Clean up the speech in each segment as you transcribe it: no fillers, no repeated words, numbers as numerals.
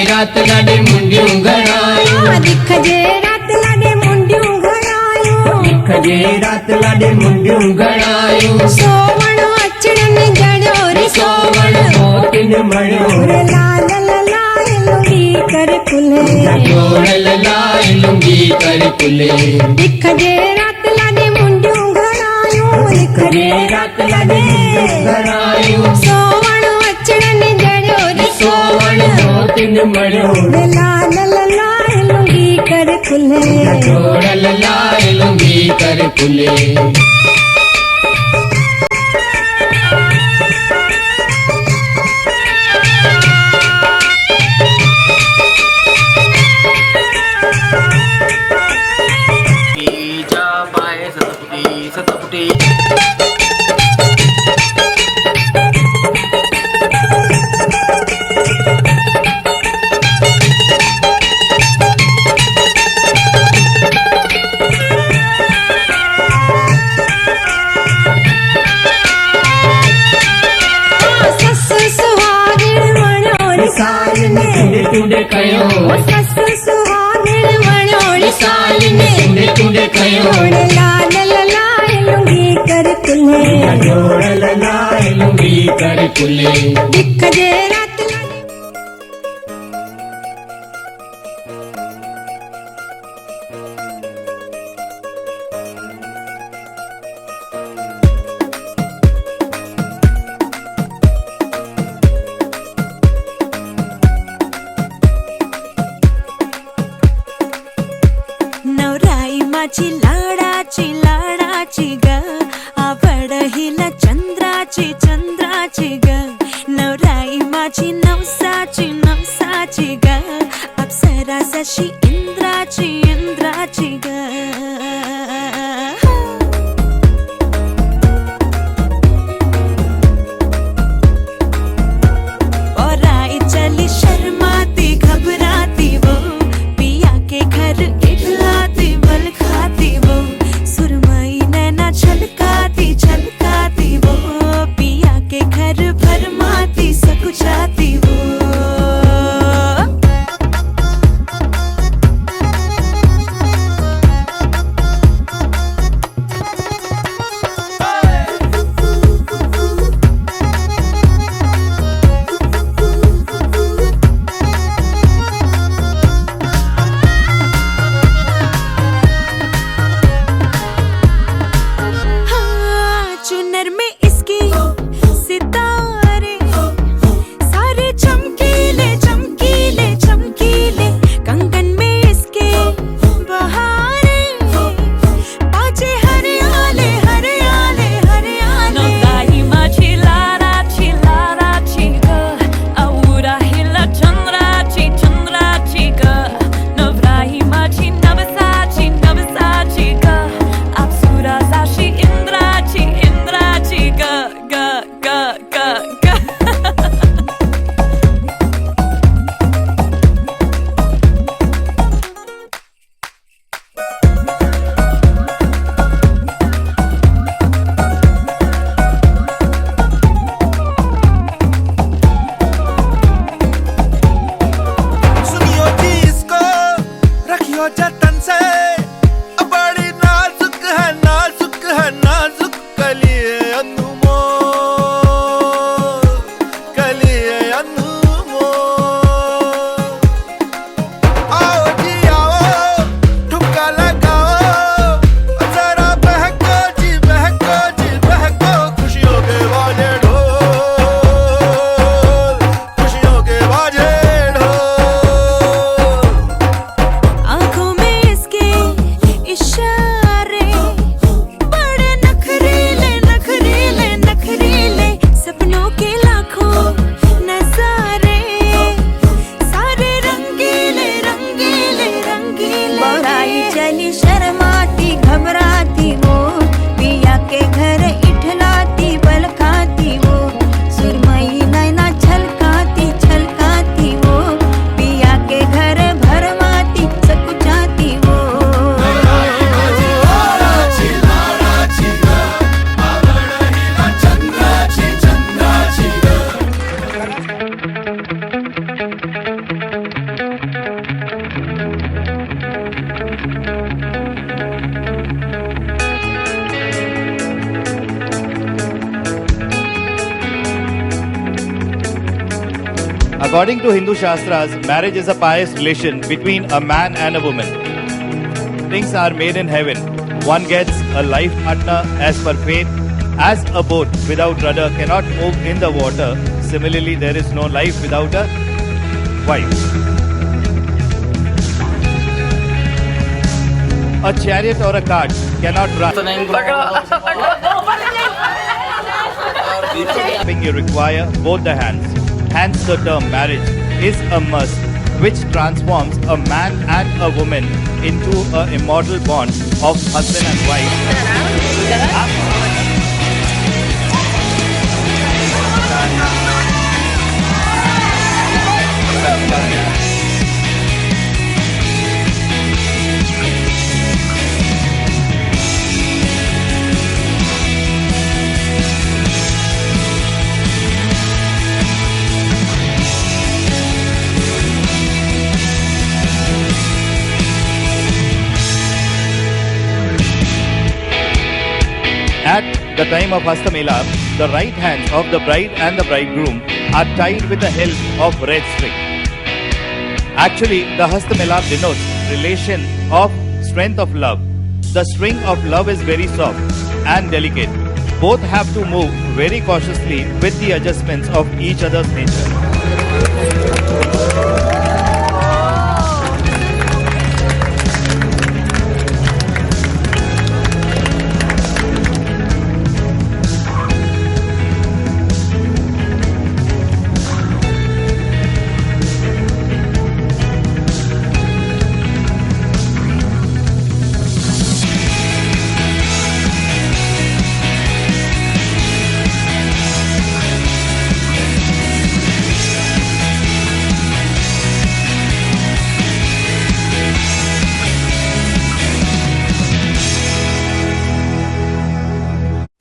रात लाडे मुंडियूं घड़ायो दिख जे रात लाडे मुंडियूं घड़ायो दिख जे रात लाडे मुंडियूं घड़ायो सोवण अचड़न जड़ो रे सोवण मोतिन मळ्यो रे लाल लाल लुंगी कर कुले जोड़ लाए लुंगी कर कुले दिख जे रात लाडे मुंडियूं घड़ायो दिख जे रात लाडे घड़ायो सोवण अचड़न जड़ो रे सोवण मोतिन मळ्यो रे लाल लाल लुंगी कर कुले जोड़ लाए लुंगी कर कुले टूडे कयो सस सुहागण वणोड़ी साल ने टूडे कयो लाल लाल लुंगी कर कुले जोड़ लाए लुंगी कर कुले दिख जे रात नवराई माझी लाडाची ग आवड हिला चंद्राची ग नवराई माझी नवसाची ग अप्सरा जशी इंद्राची ग और आई चली शर्माती घबराती वो पिया के घर इखलाती बल खाती वो सुरमई नैना छलकाती वो पिया के घर भरमाती सकुचाती वो जतन से बड़ी नाजुक है नाजुक कलिए अनमोल, कलिए अनमोल। आओ जी आओ, ठुमका लगाओ, जरा बहको जी बहको जी बहको, खुशियों के बाजे ढोल, खुशियों के बाजे ढोल। आंखों में इसके इशारे बड़े नखरीले नखरीले नखरीले, सपनों के लाखों नजारे सारे रंगीले रंगीले रंगीले। बौराई चली शर्माती घबराती वो, पिया के घर इठलाती बल खाती वो, सुरमई नैना छलकाती छलकाती वो, पिया के घर भरमाती सकुचाती वो। According to Hindu Shastras, marriage is a pious relation between a man and a woman. Things are made in heaven. One gets a life partner as per fate. As a boat without rudder cannot move in the water, similarly there is no life without a wife. A chariot or a cart cannot run. You require both the hands. Hence the term marriage is a must, which transforms a man and a woman into an immortal bond of husband and wife. At the time of Hastamela, the right hands of the bride and the bridegroom are tied with the help of red string. Actually, the Hastamela denotes relation of strength of love. The string of love is very soft and delicate. Both have to move very cautiously with the adjustments of each other's nature.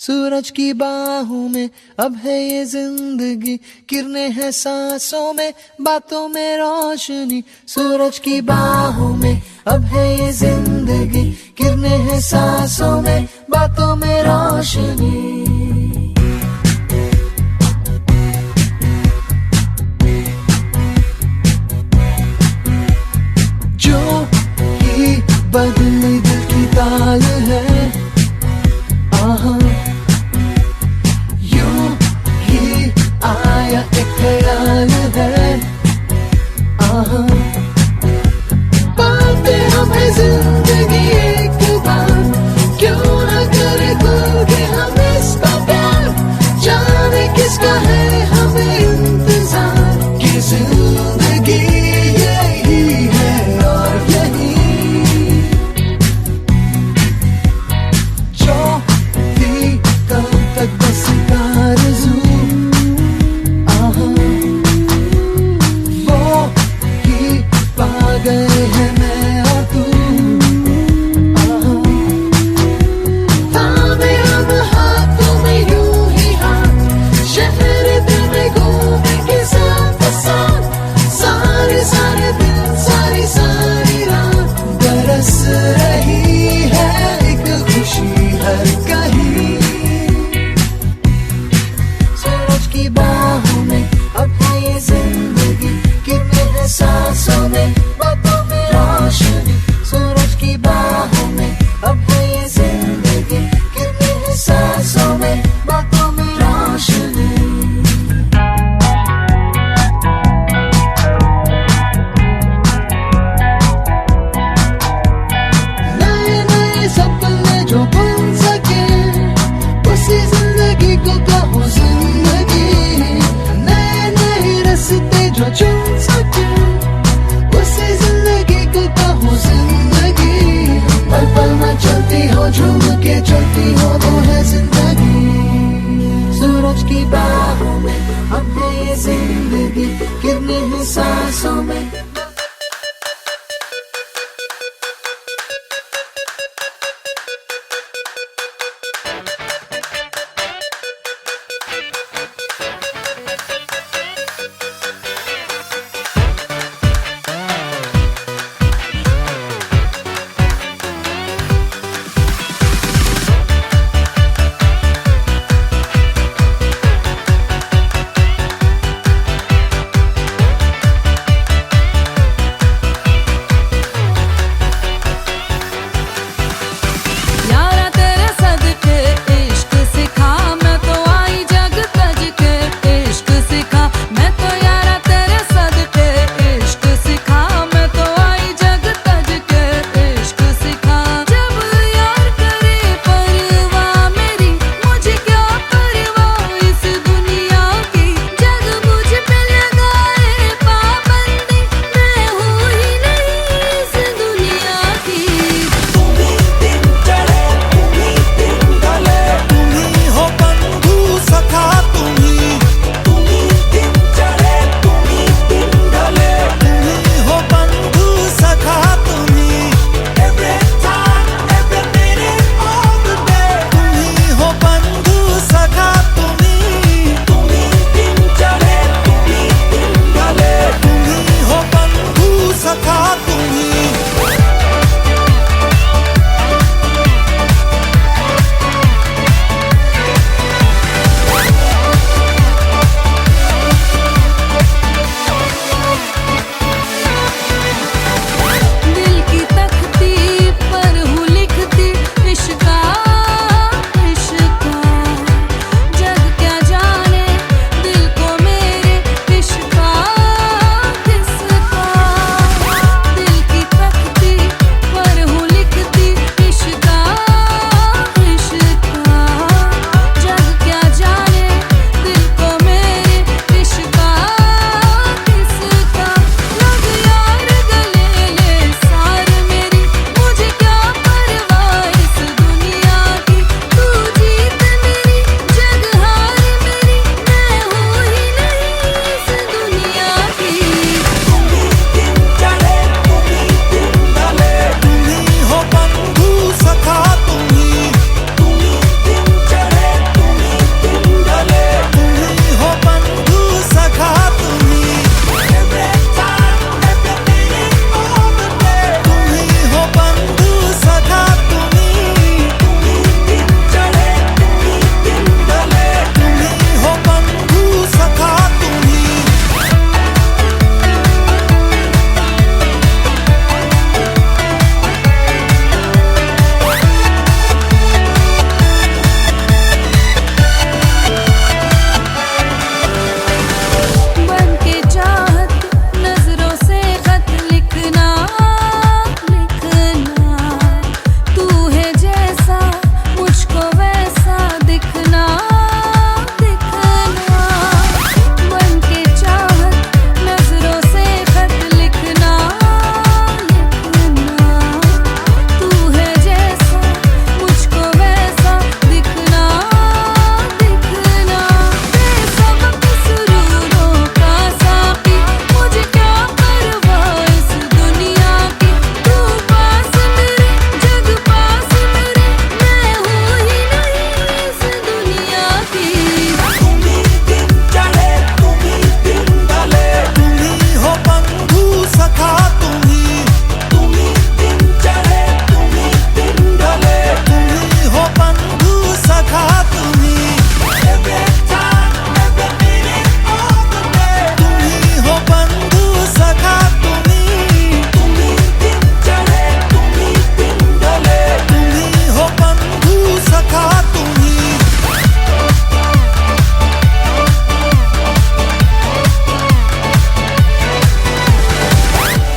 सूरज की बाहों में अब है ये जिंदगी, किरणें हैं सांसों में, बातों में रोशनी। सूरज की बाहों में अब है ये जिंदगी, किरणें हैं सांसों में, बातों में रोशनी। जो ही बदली दिल की ताल है, आहा आया एक ख्याल है, आहा पाते हमें जिंदगी एक बार, क्यों न करे खुल के हम इसका प्यार, जाने किसका है हमें इंतजार, कि जिंदगी यही है और यही चलती हो वो है जिंदगी सूरज की बाहों में अब है ये जिंदगी किरणें हैं सांसों में